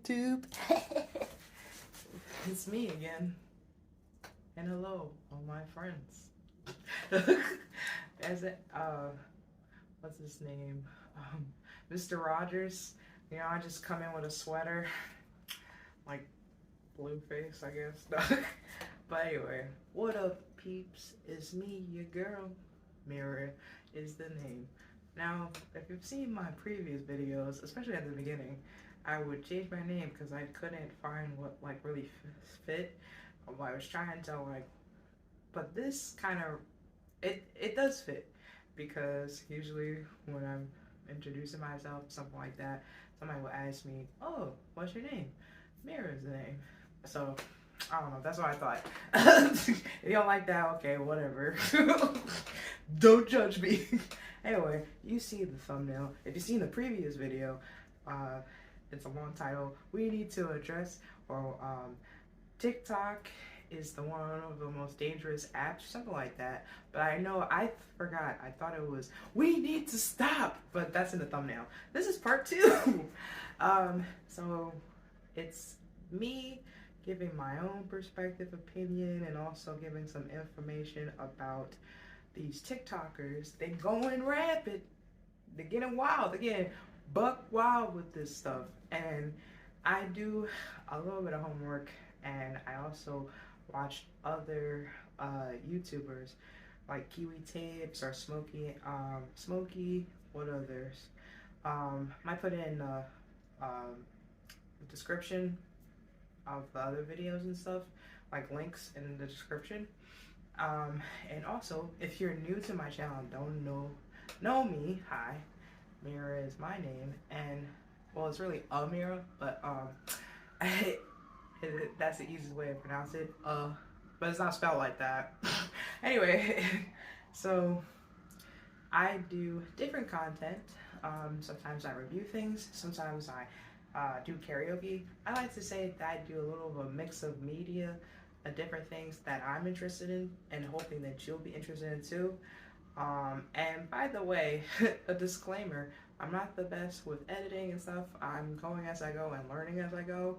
YouTube. It's me again. And hello, all my friends. As it, what's his name? Mr. Rogers. You know, I just come in with a sweater, like blue face, I guess. But anyway, what up, peeps? It's me, your girl. Mira is the name. Now, if you've seen my previous videos, especially at the beginning, I would change my name because I couldn't find what like really fit. I was trying to like, but this kind of it does fit because usually when I'm introducing myself, something like that, somebody will ask me, "Oh, what's your name?" Mira's the name. So I don't know. That's what I thought. If you don't like that, okay, whatever. Don't judge me. Anyway, you see the thumbnail. If you've seen the previous video, it's a long title. We need to address, or TikTok is one of the most dangerous apps, something like that. But I know I forgot. I thought it was we need to stop, but that's in the thumbnail. This is part 2. So it's me giving my own perspective, opinion, and also giving some information about these TikTokers. They're going rapid. They're getting wild. They're getting buck wild with this stuff. And I do a little bit of homework, and I also watch other YouTubers like Kiwi Tapes or Smokey, what others? Might put in the description of the other videos and stuff, like links in the description. And also, if you're new to my channel and don't know me, hi, Mira is my name, and well, it's really Mira, but that's the easiest way to pronounce it. But it's not spelled like that. Anyway, so I do different content. Sometimes I review things. Sometimes I do karaoke. I like to say that I do a little of a mix of media, different things that I'm interested in, and hoping that you'll be interested in too. And by the way, a disclaimer, I'm not the best with editing and stuff. I'm going as I go and learning as I go.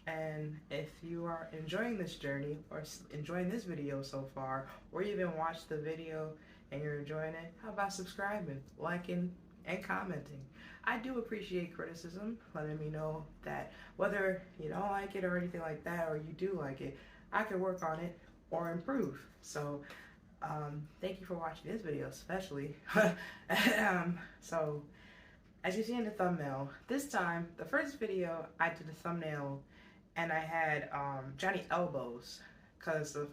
And if you are enjoying this journey or enjoying this video so far, or even watched the video and you're enjoying it, how about subscribing, liking, and commenting? I do appreciate criticism, letting me know that whether you don't like it or anything like that, or you do like it, I can work on it or improve. So thank you for watching this video, especially. So as you see in the thumbnail, this time, the first video I did a thumbnail and I had Johnny Elbows, because the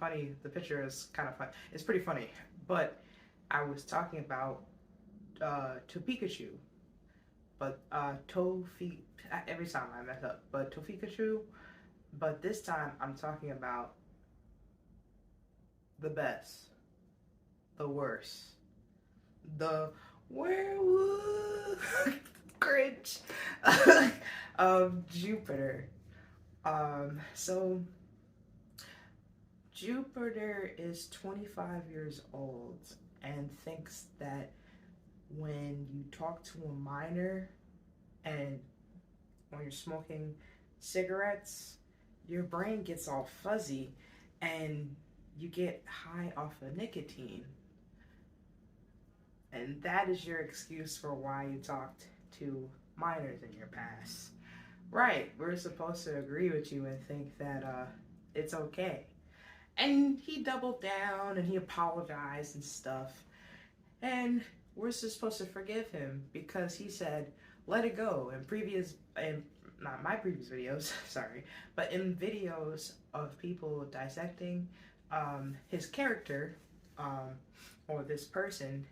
picture is kind of fun. It's pretty funny, but I was talking about to Pikachu, but every time I mess up, but to Pikachu, but this time I'm talking about the best, the worst, the werewolf cringe of Jupiter. So Jupiter is 25 years old and thinks that when you talk to a minor and when you're smoking cigarettes, your brain gets all fuzzy and you get high off of nicotine. And that is your excuse for why you talked to minors in your past. Right, we're supposed to agree with you and think that it's okay. And he doubled down and he apologized and stuff. And we're supposed to forgive him because he said, let it go. Not my previous videos, sorry, but in videos of people dissecting his character or this person,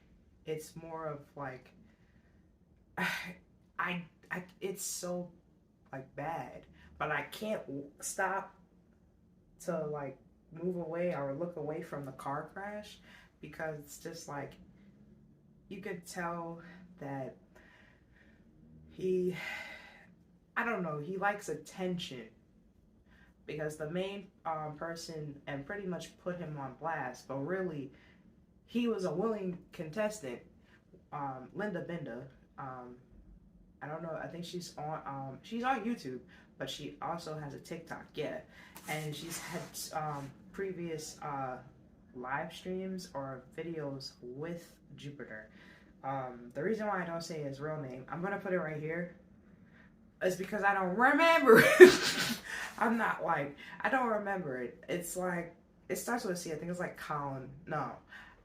it's more of like, it's so like bad, but I can't stop to like move away or look away from the car crash because it's just like, you could tell that I don't know, he likes attention because the main person and pretty much put him on blast, but really he was a willing contestant, Linda Binda. I don't know, I think she's on YouTube, but she also has a TikTok, yeah. And she's had previous live streams or videos with Jupiter. The reason why I don't say his real name, I'm gonna put it right here, is because I don't remember it. I'm not like, I don't remember it. It's like, it starts with a C. I think it's like Colin. No.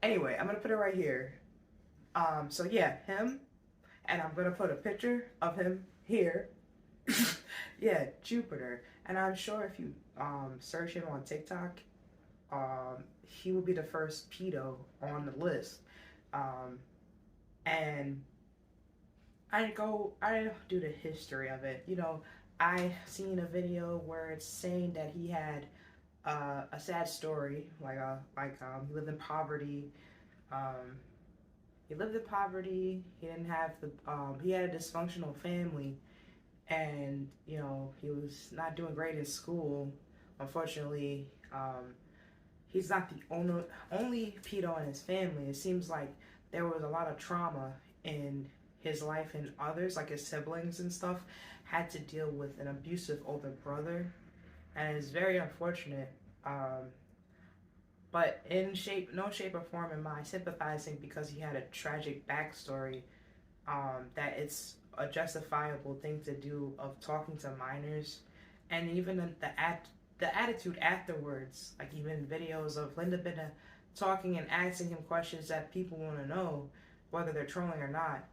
Anyway, I'm gonna put it right here. So yeah, him, and I'm gonna put a picture of him here. Yeah, Jupiter. And I'm sure if you search him on TikTok, he will be the first pedo on the list. Um, and I do the history of it. You know, I seen a video where it's saying that he had a sad story, he lived in poverty. Um, he lived in poverty. He didn't have the he had a dysfunctional family, and you know he was not doing great in school. Unfortunately, he's not the only pedo in his family. It seems like there was a lot of trauma in his life, and others, like his siblings and stuff, had to deal with an abusive older brother, and it's very unfortunate. But in no shape or form am I sympathizing because he had a tragic backstory. That it's a justifiable thing to do of talking to minors, and even the attitude afterwards, like even videos of Linda Bitta talking and asking him questions that people want to know whether they're trolling or not.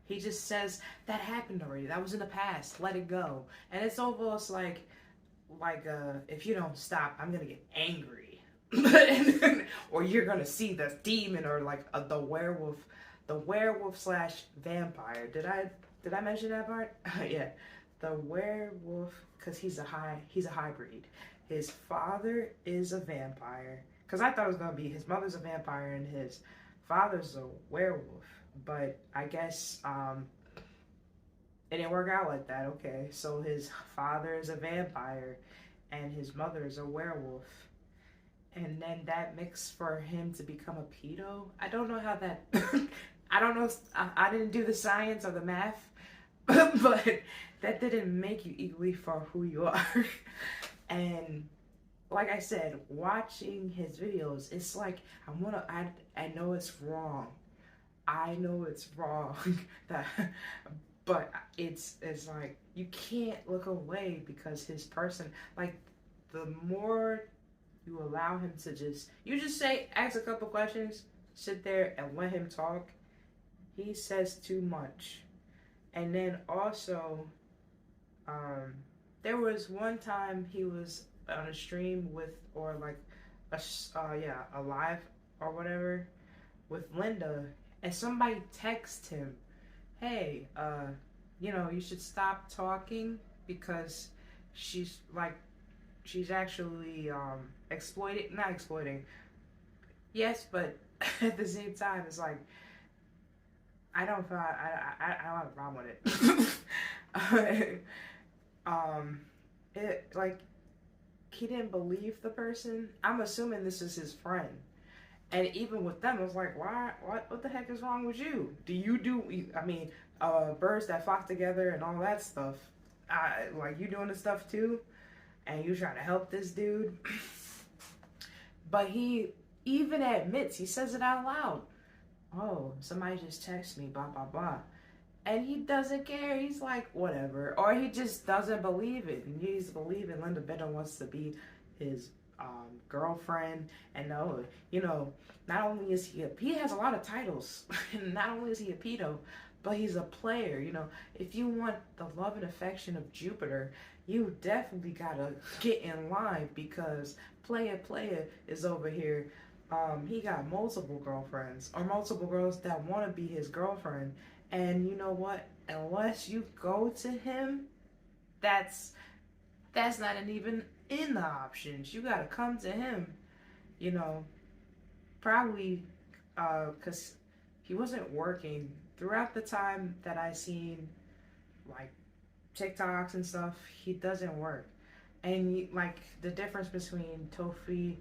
He just says that happened already. That was in the past. Let it go. And it's almost like if you don't stop, I'm gonna get angry, or you're gonna see the demon or like the werewolf slash vampire. Did I mention that part? Yeah, the werewolf, because he's a hybrid. His father is a vampire. Because I thought it was gonna be his mother's a vampire and his father's a werewolf, but I guess it didn't work out like that. Okay, so his father is a vampire and his mother is a werewolf, and then that makes for him to become a pedo. I don't know how that. I don't know. I didn't do the science or the math, but that didn't make you equally for who you are. And like I said, watching his videos, it's like I know it's wrong. I know it's wrong. that, but it's like you can't look away because his person, like, the more you allow him to ask a couple questions, sit there and let him talk. He says too much. And then also, there was one time he was on a stream with, or like a live or whatever with Linda, and somebody texted him, hey, you should stop talking because she's actually not exploiting. Yes, but at the same time, it's like I don't have a problem with it. It like he didn't believe the person. I'm assuming this is his friend. And even with them, it was like, why? What the heck is wrong with you? Birds that flock together and all that stuff. Like, you doing this stuff too? And you trying to help this dude? But he even admits, he says it out loud. Oh, somebody just texted me, blah, blah, blah. And he doesn't care. He's like, whatever. Or he just doesn't believe it. And he's believing Linda Bitter wants to be his girlfriend. And not only is he has a lot of titles. Not only is he a pedo, but he's a player. If you want the love and affection of Jupiter, you definitely gotta get in line, because player is over here. He got multiple girlfriends, or multiple girls that want to be his girlfriend. And you know what? Unless you go to him, that's not even in the options. You gotta come to him, probably because he wasn't working throughout the time that I seen like TikToks and stuff. He doesn't work, and the difference between Tofia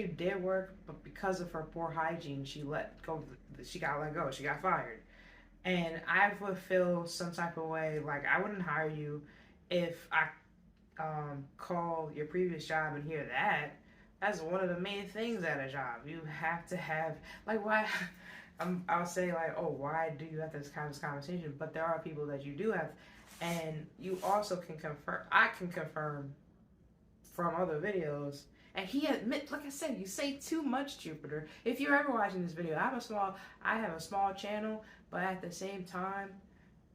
did work, but because of her poor hygiene, she got let go. She got fired. And I would feel some type of way, like I wouldn't hire you if I call your previous job and hear that, that's one of the main things at a job. You have to have, like, why? I'll say like, oh, why do you have this kind of conversation? But there are people that you do have, and you also can confirm. I can confirm from other videos. And he admit, like I said, you say too much, Jupiter. If you're ever watching this video, I have a small channel, but at the same time,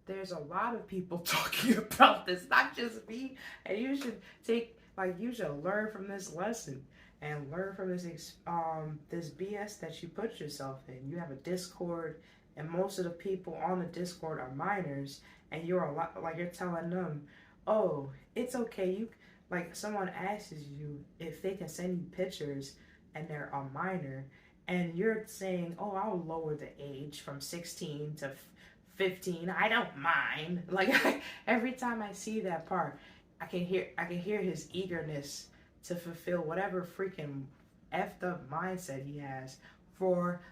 there's a lot of people talking about this, not just me. And you should you should learn from this lesson and learn from this BS that you put yourself in. You have a Discord, and most of the people on the Discord are minors, and you're telling them, oh, it's okay. Like someone asks you if they can send you pictures, and they're a minor, and you're saying, oh, I'll lower the age from 16 to 15. I don't mind. Like every time I see that part, I can hear his eagerness to fulfill whatever freaking effed up mindset he has for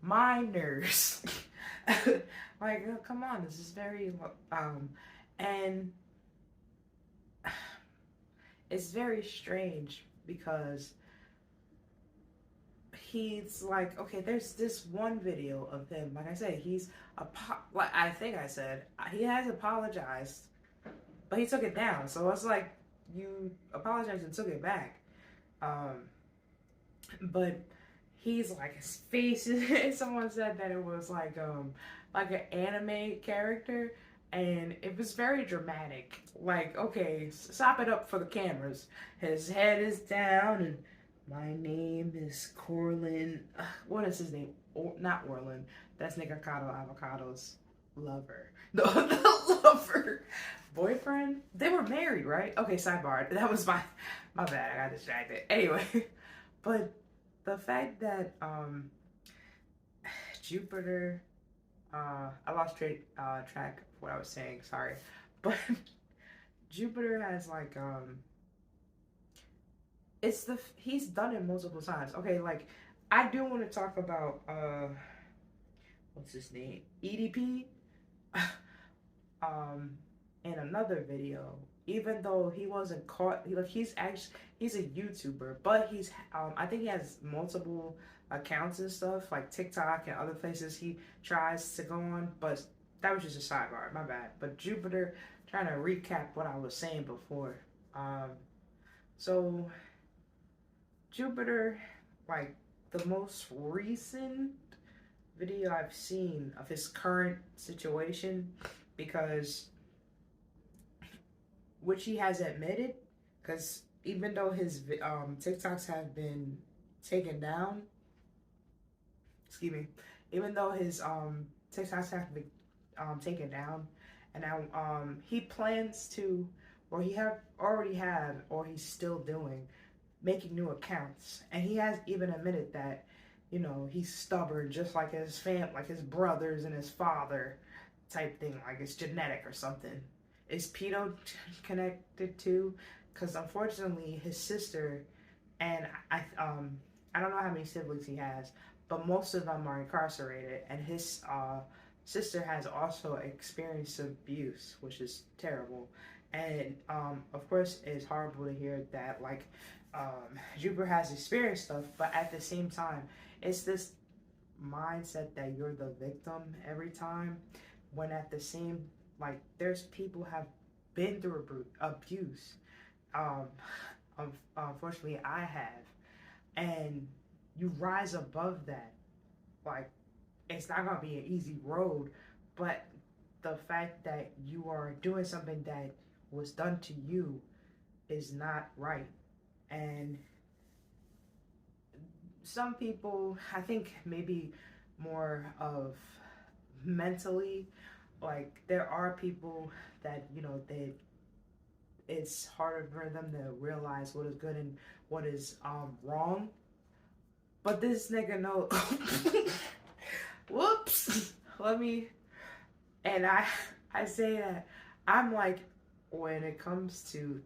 minors. Like, oh, come on, this is very and it's very strange because he's like, okay, there's this one video of him. Like I said, I think I said he has apologized, but he took it down. So it's like you apologized and took it back. But he's like his face. Someone said that it was like an anime character, and it was very dramatic. Like, okay, stop it up for the cameras. His head is down, and my name is Corlin. What is his name? Not Orlin. That's Nikocado Avocado's lover. The lover. Boyfriend? They were married, right? Okay, sidebar. That was my bad. I got distracted. Anyway, but the fact that Jupiter, I lost track of what I was saying. Sorry, but Jupiter has like he's done it multiple times. Okay, like I do want to talk about what's his name? EDP. In another video, even though he wasn't caught, he's a YouTuber, but I think he has multiple accounts and stuff like TikTok and other places he tries to go on, but that was just a sidebar, my bad. But Jupiter, trying to recap what I was saying before. So Jupiter, like the most recent video I've seen of his current situation, because which he has admitted, because even though his TikToks have been taken down, even though his TikToks have been taken down, and now he plans to, or he already had, or he's still doing, making new accounts, and he has even admitted that, you know, he's stubborn, just like his like his brothers and his father, type thing, like it's genetic or something. Is pedo connected too? Because unfortunately, his sister and I don't know how many siblings he has, but most of them are incarcerated, and his sister has also experienced abuse, which is terrible. And of course, it's horrible to hear that like Jupiter has experienced stuff, but at the same time, it's this mindset that you're the victim every time, when at the same, like, there's people who have been through abuse. Unfortunately, I have, and you rise above that. Like, it's not gonna be an easy road, but the fact that you are doing something that was done to you is not right. And some people, I think maybe more of mentally, like there are people that, you know, it's harder for them to realize what is good and what is wrong. But this nigga know. Whoops. And I say that I'm like, when it comes to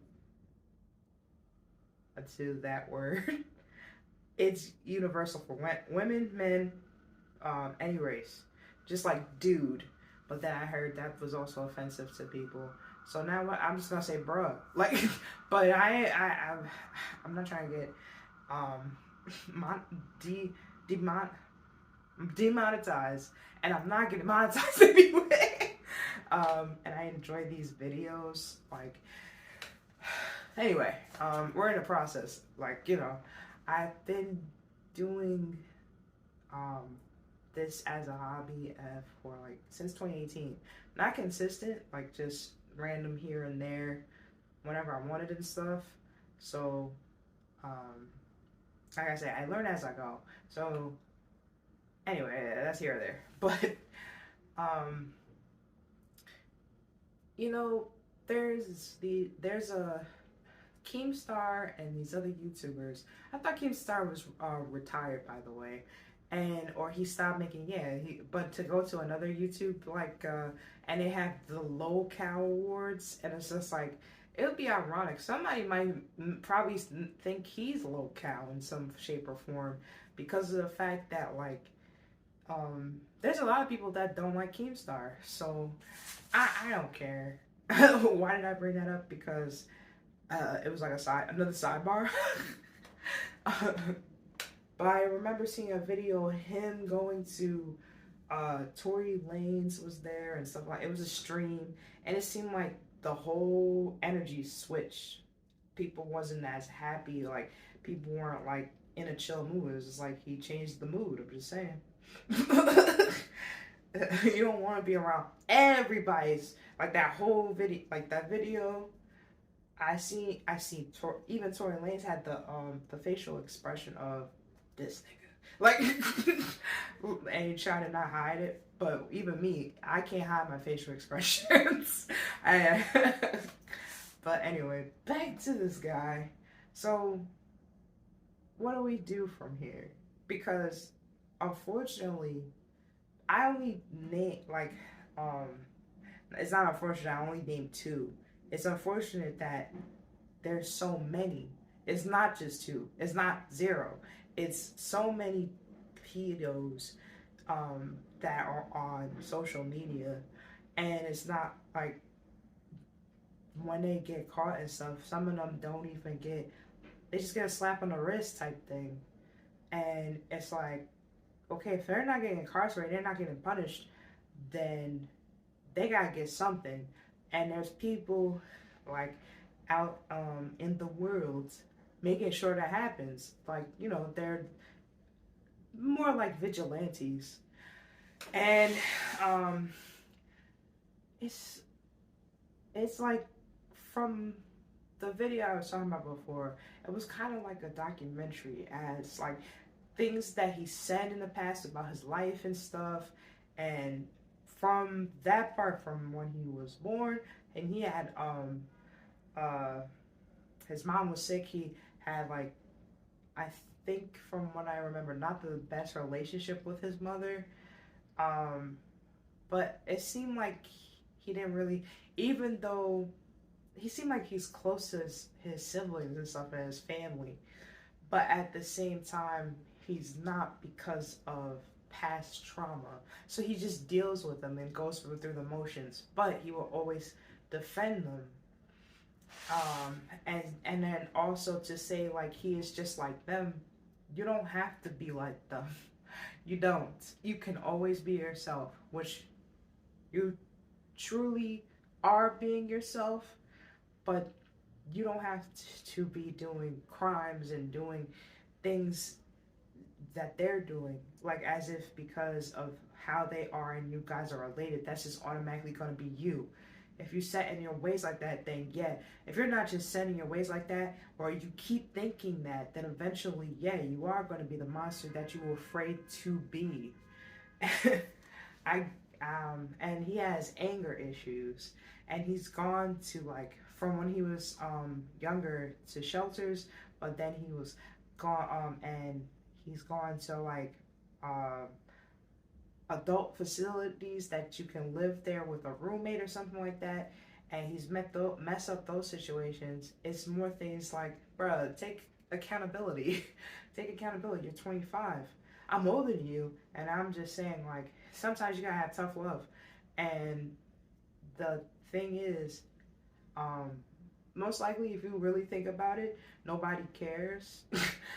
that word, it's universal for women, men, any race. Just like dude. But then I heard that was also offensive to people. So now what? I'm just gonna say bruh. Like, but I'm not trying to get um mon- de demon demonetized, and I'm not getting monetized anyway. And I enjoy these videos. Like, anyway, we're in a process. Like, I've been doing um this as a hobby for like since 2018. Not consistent, like just random here and there whenever I wanted and stuff. So, um, like I said, I learn as I go. So, anyway, that's here or there. But, um, you know, there's a Keemstar and these other YouTubers. I thought Keemstar was retired, by the way, and or he stopped making but to go to another YouTube and they have the low cow awards, and it's just like it would be ironic. Somebody might probably think he's low cow in some shape or form because of the fact that there's a lot of people that don't like Keemstar, so I don't care. Why did I bring that up? Because it was like another sidebar. But I remember seeing a video of him going to Tory Lanez was there and stuff like it was a stream, and it seemed like the whole energy switched. People wasn't as happy, like people weren't like in a chill mood. It was just like he changed the mood. I'm just saying. You don't want to be around everybody's like that whole video, like that video. I see. Even Tory Lanez had the facial expression of this nigga, like, and he tried to not hide it. But even me, I can't hide my facial expressions. But anyway, back to this guy. So, what do we do from here? Because unfortunately, I only name it's not unfortunate. I only named two. It's unfortunate that there's so many. It's not just two. It's not zero. It's so many pedos that are on social media, and it's not like when they get caught and stuff. Some of them don't even get. They just get a slap on the wrist type thing, and it's like, okay, if they're not getting incarcerated, they're not getting punished, then they gotta get something. And there's people like out in the world making sure that happens. Like, they're more like vigilantes. And it's like from the video I was talking about before, it was kind of like a documentary as like things that he said in the past about his life and stuff, and from that part from when he was born, and he had his mom was sick. He had like, I think from what I remember, not the best relationship with his mother, but it seemed like he didn't really, even though he seemed like he's close to his siblings and stuff and his family, but at the same time he's not because of past trauma. So he just deals with them and goes through the motions, but he will always defend them. And then also to say like he is just like them, you don't have to be like them. You don't. You can always be yourself, which you truly are being yourself, but you don't have to be doing crimes and doing things that they're doing, like as if because of how they are and you guys are related, that's just automatically going to be you. If you set in your ways like that, then yeah. If you're not just setting your ways like that, or you keep thinking that, then eventually, yeah, you are going to be the monster that you were afraid to be. And he has anger issues, and he's gone to like from when he was younger to shelters, but then he was gone and he's gone to like adult facilities that you can live there with a roommate or something like that, and he's mess up those situations. It's more things like, bruh, take accountability. Take accountability. You're 25. I'm older than you, and I'm just saying, like, sometimes you gotta have tough love. And the thing is, um, most likely, if you really think about it, nobody cares.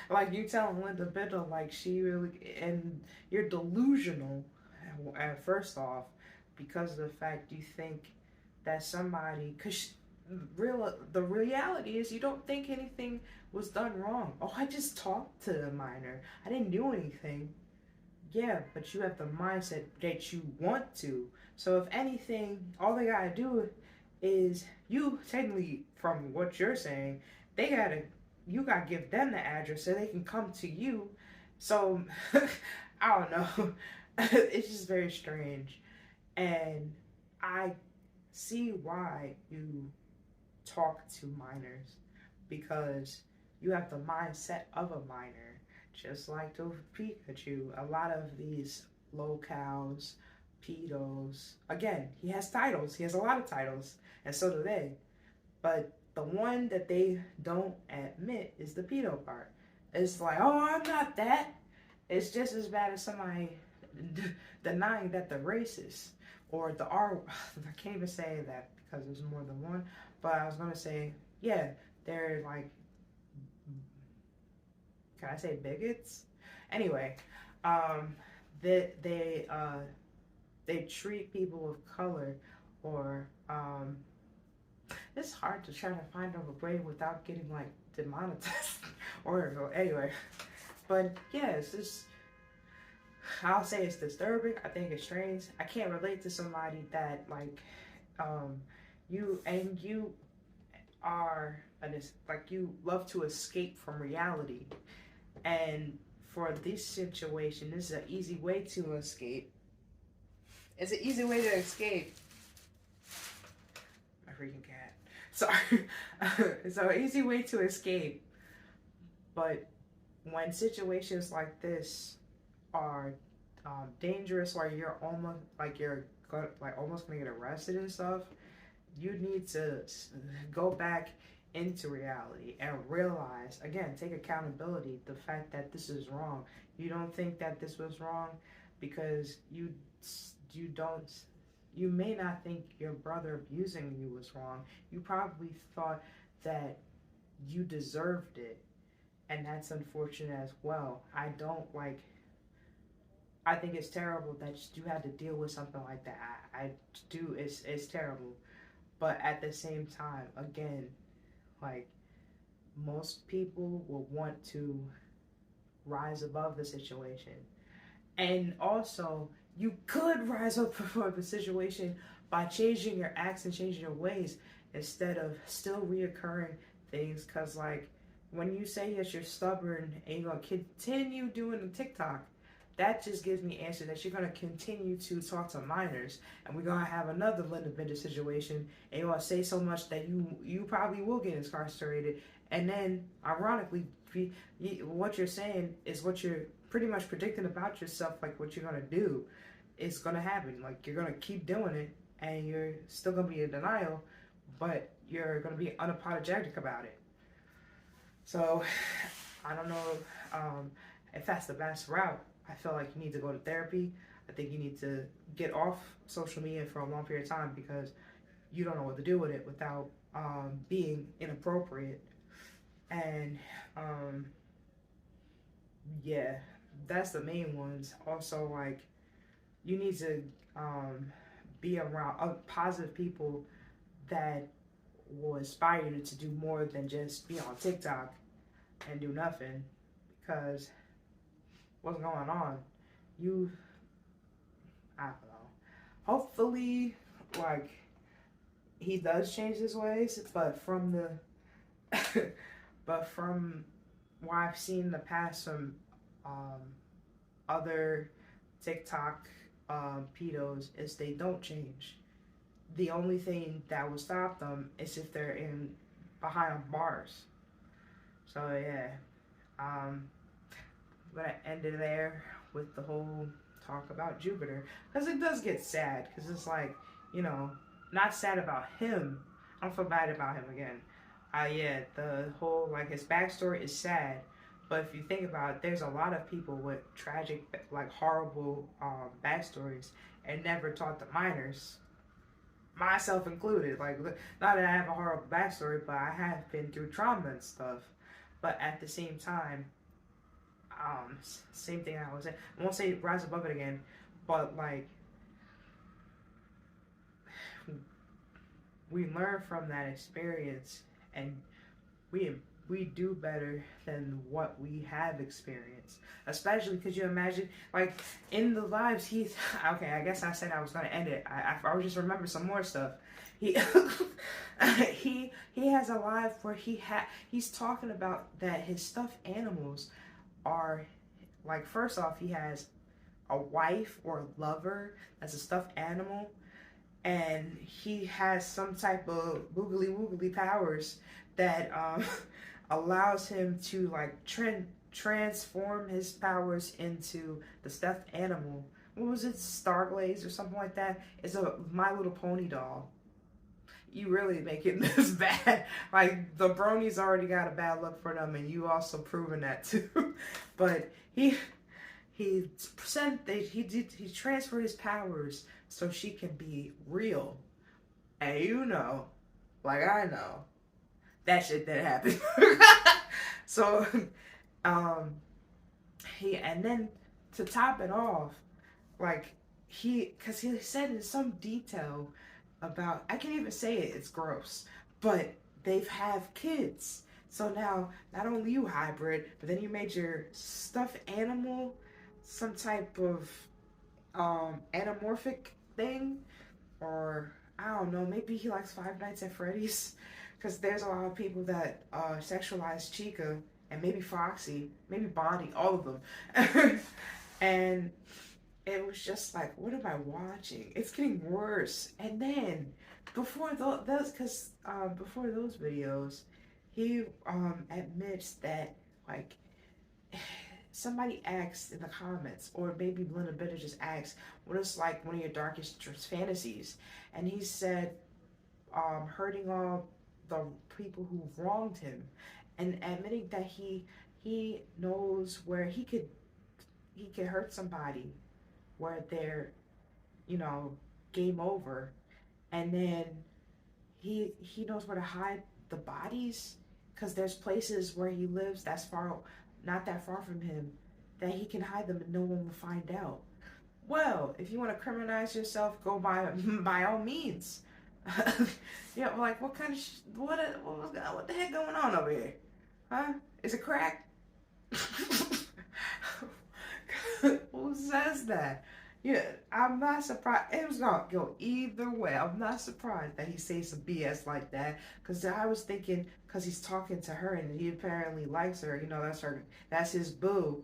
Like you telling Linda Biddle, like she really, and you're delusional. At first off, because of the fact you think that somebody, cause the reality is you don't think anything was done wrong. Oh, I just talked to the minor. I didn't do anything. Yeah, but you have the mindset that you want to. So if anything, all they gotta do is you technically, from what you're saying, they gotta you gotta give them the address so they can come to you. So I don't know. It's just very strange. And I see why you talk to minors because you have the mindset of a minor, just like the Pikachu. A lot of these locals, pedos, again, he has titles. He has a lot of titles, and so do they. But the one that they don't admit is the pedo part. It's like, oh, I'm not that. It's just as bad as somebody denying that they're racist or the R. I can't even say that because there's more than one. But I was gonna say, yeah, they're like, can I say bigots? Anyway, um, they treat people of color or it's hard to try to find a brain without getting like demonetized or anyway. But yeah, it's just I'll say it's disturbing. I think it's strange. I can't relate to somebody that like um you are like you love to escape from reality. And for this situation, this is an easy way to escape. It's an easy way to escape. My freaking cat. Sorry. It's an easy way to escape. But when situations like this are dangerous, or you're almost gonna get arrested and stuff, you need to go back into reality and realize again, take accountability the fact that this is wrong. You don't think that this was wrong because you don't you may not think your brother abusing you was wrong. You probably thought that you deserved it, and that's unfortunate as well. I think it's terrible that you had to deal with something like that. I do. It's terrible, but at the same time, again, like most people will want to rise above the situation, and also you could rise up above the situation by changing your acts and changing your ways instead of still reoccurring things. Cause like when you say that you're stubborn and you're gonna continue doing the TikTok, that just gives me answer that you're gonna continue to talk to minors, and we're gonna have another Linda Bender situation, and you're gonna say so much that you probably will get incarcerated, and then ironically, what you're saying is what you're pretty much predicting about yourself, like what you're gonna do, is gonna happen. Like you're gonna keep doing it, and you're still gonna be in denial, but you're gonna be unapologetic about it. So I don't know if that's the best route. I feel like you need to go to therapy. I think you need to get off social media for a long period of time because you don't know what to do with it without being inappropriate. And yeah, that's the main ones. Also, like you need to be around positive people that will inspire you to do more than just be on TikTok and do nothing. Because what's going on? I don't know. Hopefully, like he does change his ways, but from the, but from what I've seen in the past from other TikTok pedos is they don't change. The only thing that will stop them is if they're in behind bars. So yeah, I'm gonna end it there with the whole talk about Jupiter because it does get sad because it's like not sad about him. I don't feel bad about him again. Yeah, the whole like his backstory is sad, but if you think about it, there's a lot of people with tragic, like horrible backstories and never taught the minors. myself included. Like, not that I have a horrible backstory, but I have been through trauma and stuff. But at the same time, same thing I was saying. I won't say rise above it again, but like we learn from that experience, and we we do better than what we have experienced. Especially because you imagine, like in the lives he's okay. I guess I said I was gonna end it. I was just remember some more stuff. He he has a life where he's talking about that his stuffed animals are like, first off, he has a wife or a lover that's a stuffed animal, and he has some type of googly woogly powers that allows him to like transform his powers into the stuffed animal. What was it, Starglaze or something like that? It's a My Little Pony doll. You really make it this bad. Like the bronies already got a bad look for them, and you also proven that too. But he transferred his powers so she can be real. And you know, like I know, that shit didn't happen. So um he, and then to top it off, like because he said in some detail about, I can't even say it, it's gross, but they've have kids. So now not only you hybrid, but then you made your stuffed animal some type of anamorphic thing, or I don't know, maybe he likes Five Nights at Freddy's, because there's a lot of people that sexualize Chica, and maybe Foxy, maybe Bonnie, all of them. And it was just like, what am I watching? It's getting worse. And then before those, because before those videos, he admits that like somebody asked in the comments, or maybe Belinda Bitter just asked, what is like one of your darkest fantasies? And he said, hurting all the people who wronged him, and admitting that he knows where he could hurt somebody where they're, you know, game over, and then he knows where to hide the bodies, because there's places where he lives that's far, not that far from him, that he can hide them and no one will find out. Well, if you want to criminalize yourself, go by all means. Yeah, like what kind of what the heck going on over here? Huh? Is it crack? Who says that? Yeah, I'm not surprised. It was gonna go either way. I'm not surprised that he says some BS like that. Cause I was thinking, cause he's talking to her and he apparently likes her. You know, that's his boo.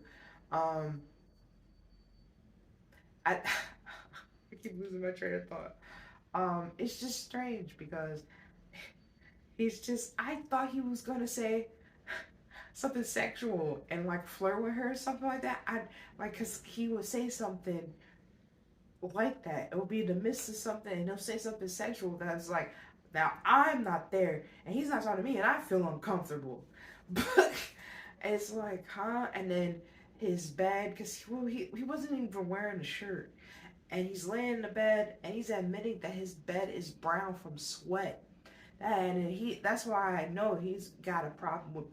Um, I, I keep losing my train of thought. It's just strange because he's just. I thought he was gonna say something sexual and like flirt with her or something like that. I like, cause he would say something like that. It would be in the midst of something, and he'll say something sexual that's like, now I'm not there, and he's not talking to me, and I feel uncomfortable. But it's like, huh? And then his bed, because he wasn't even wearing a shirt, and he's laying in the bed, and he's admitting that his bed is brown from sweat. And that's why I know he's got a problem with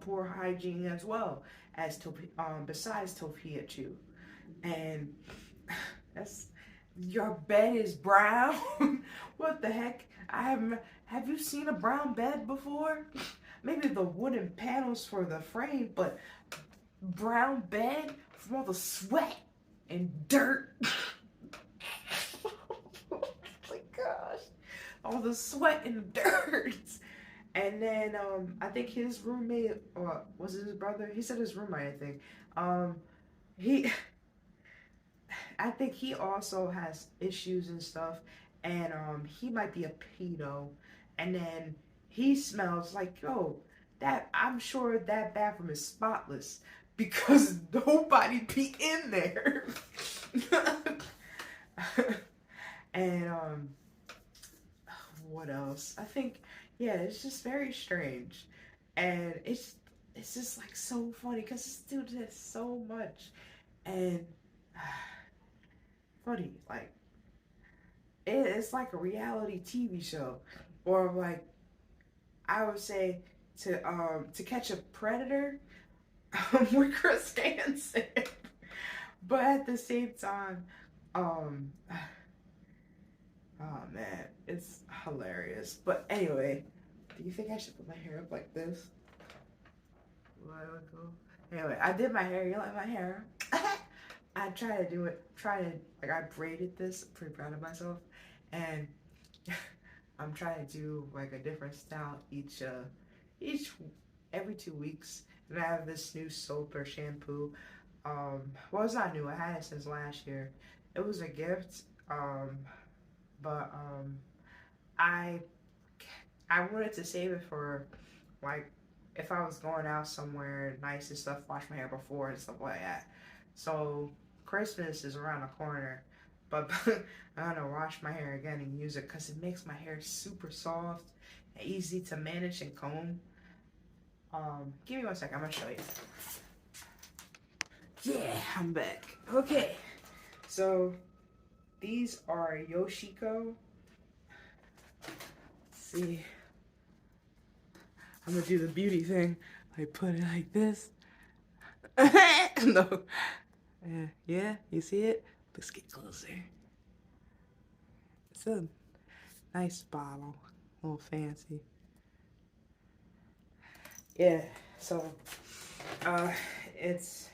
poor hygiene as well as besides Tofiachu. And that's, your bed is brown. What the heck? Have you seen a brown bed before? Maybe the wooden panels for the frame, but brown bed from all the sweat and dirt. Oh my gosh. All the sweat and dirt. And then I think his roommate, or was it his brother? He said his roommate, I think. He I think he also has issues and stuff, and he might be a pedo, and then he smells like, yo, that, I'm sure that bathroom is spotless because nobody be in there. And what else? I think, yeah, it's just very strange, and it's just like so funny because this dude does so much, and funny, like it's like a reality TV show, or like I would say to catch a predator with Chris Hansen. But at the same time, um, oh man, it's hilarious. But anyway, do you think I should put my hair up like this? Anyway, I did my hair. You like my hair? I try to do it. Like I braided this. I'm pretty proud of myself, and I'm trying to do like a different style each every 2 weeks. And I have this new soap or shampoo. Well, it's not new. I had it since last year. It was a gift. But I I wanted to save it for like if I was going out somewhere nice and stuff, wash my hair before and stuff like that. So Christmas is around the corner, but I'm gonna wash my hair again and use it because it makes my hair super soft, easy to manage and comb. Give me 1 second. I'm gonna show you. Yeah, I'm back. Okay, so these are Yoshiko. Let's see. I'm gonna do the beauty thing. I put it like this. No. Yeah, you see it? Let's get closer. It's a nice bottle. A little fancy. Yeah, so it's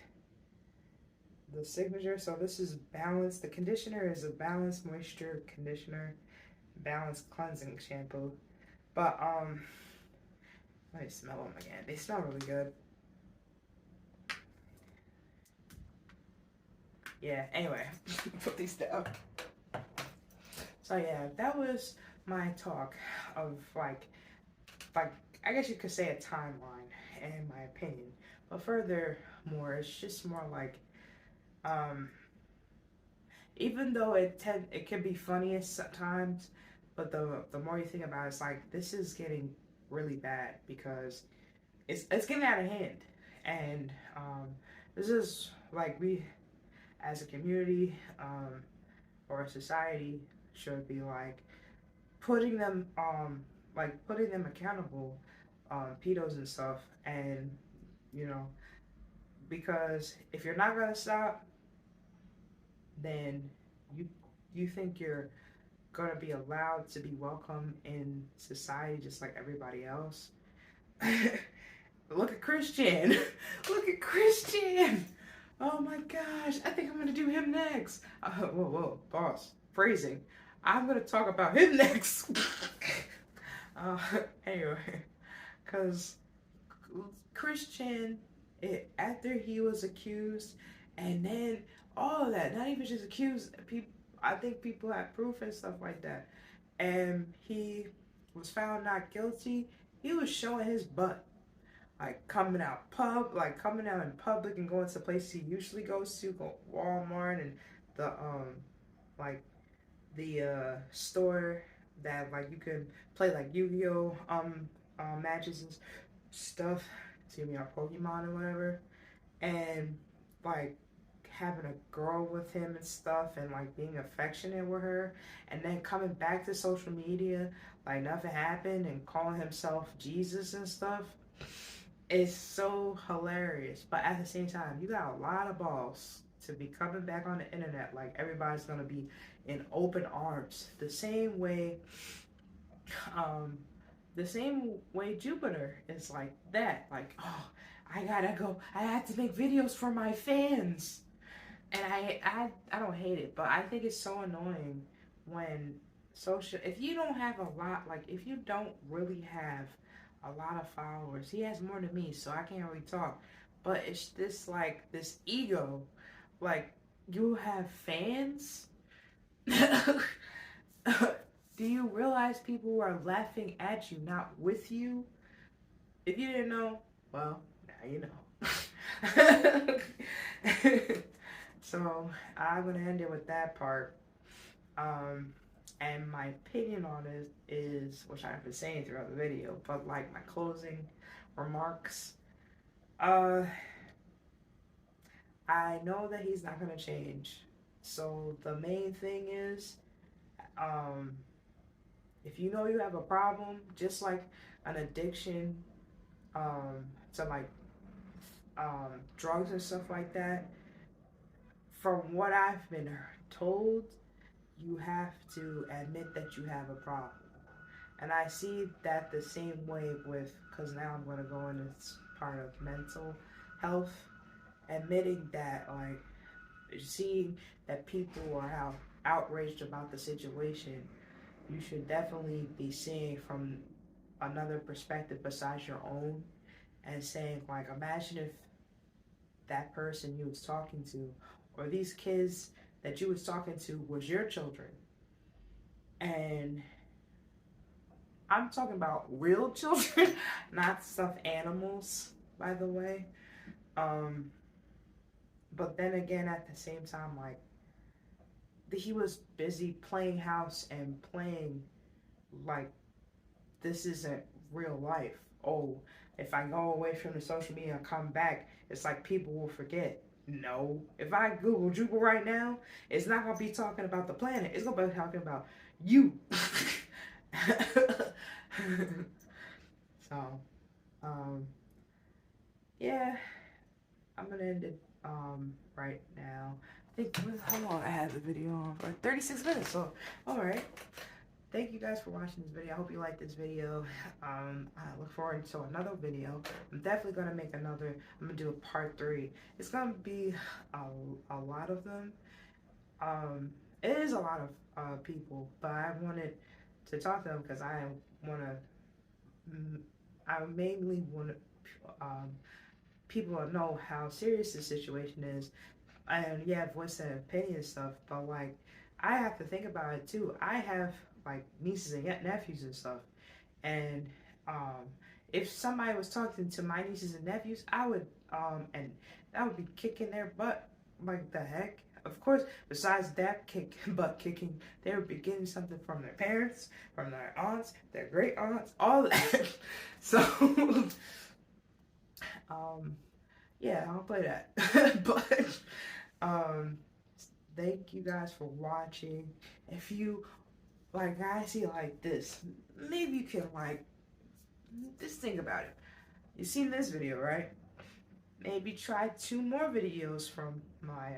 the signature. So this is balanced. The conditioner is a balanced moisture conditioner, balanced cleansing shampoo. But let me smell them again. They smell really good. Yeah, anyway, put these down. So yeah, that was my talk of like I guess you could say a timeline in my opinion. But furthermore, it's just more like um even though it can be funny at times, but the more you think about it, it's like this is getting really bad because it's getting out of hand, and this is like we as a community or a society should be putting them accountable, pedos and stuff, and you know because if you're not gonna stop, then you you think you're gonna be allowed to be welcome in society just like everybody else. Look at Christian. Look at Christian. Oh my gosh, I think I'm gonna do him next. Whoa, boss. Phrasing. I'm gonna talk about him next. uh, anyway, because Christian, after he was accused, and then all of that, not even just accused, people, I think people had proof and stuff like that, and he was found not guilty. He was showing his butt coming out in public and going to places he usually goes to, go Walmart and the like the store that like you can play like Yu-Gi-Oh matches and stuff. Excuse me, or Pokemon or whatever, and like having a girl with him and stuff and like being affectionate with her and then coming back to social media like nothing happened and calling himself Jesus and stuff. It's so hilarious, but at the same time, you got a lot of balls to be coming back on the internet like everybody's gonna be in open arms. Um, the same way Jupiter is like that. Like, oh, I gotta go. I have to make videos for my fans, and I don't hate it, but I think it's so annoying when if you don't have a lot, like if you don't really have a lot of followers. He has more than me, so I can't really talk. But it's this ego. Like you have fans. Do you realize people are laughing at you, not with you? If you didn't know, well, now you know. So I'm gonna end it with that part. Um, and my opinion on it is, which I've been saying throughout the video, but like my closing remarks, uh, I know that he's not gonna change. So the main thing is, if you know you have a problem, just like an addiction to like drugs and stuff like that, from what I've been told, you have to admit that you have a problem. And I see that the same way with, because now I'm going to go into this part of mental health, admitting that, like, seeing that people are outraged about the situation, you should definitely be seeing from another perspective besides your own, and saying, like, imagine if that person you was talking to, or these kids that you was talking to, was your children. And I'm talking about real children, not stuffed animals, by the way. But then again, at the same time, like, he was busy playing house and playing like this isn't real life. Oh, if I go away from the social media and come back, it's like people will forget. No. If I Google Jubal right now, it's not going to be talking about the planet. It's going to be talking about you. So, yeah, I'm going to end it right now. I think, how long I had the video on for? 36 minutes. So, all right. Thank you guys for watching this video. I hope you liked this video. I look forward to another video. I'm definitely going to make another. I'm going to do a part 3. It's going to be a lot of them. It is a lot of people, but I wanted to talk to them because I mainly want people to know how serious the situation is. And yeah, voice and opinion and stuff, but like, I have to think about it too. I have like nieces and nephews and stuff, and if somebody was talking to my nieces and nephews, I would and that would be kicking their butt. Like, the heck. Of course, besides that butt kicking, they would be getting something from their parents, from their aunts, their great aunts, all that. So yeah, I'll play that. But thank you guys for watching. If you like guys see like this, maybe you can like just think about it. You seen this video, right? Maybe try 2 more videos from my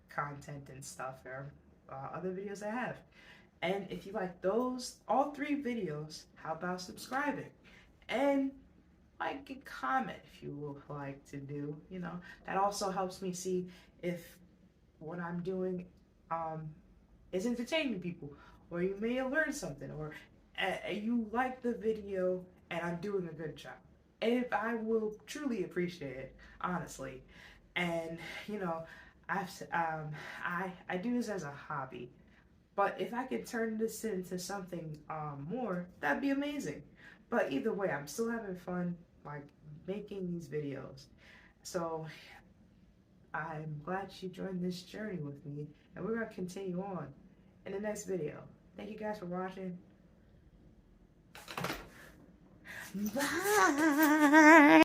content and stuff, or other videos I have. And if you like those, all 3 videos, how about subscribing? And like and comment if you would like to do, you know. That also helps me see if what I'm doing is entertaining people, or you may have learned something, or you like the video and I'm doing a good job. And I will truly appreciate it, honestly. And you know, I do this as a hobby, but if I could turn this into something more, that'd be amazing. But either way, I'm still having fun like making these videos. So I'm glad you joined this journey with me, and we're gonna continue on in the next video. Thank you guys for watching. Bye.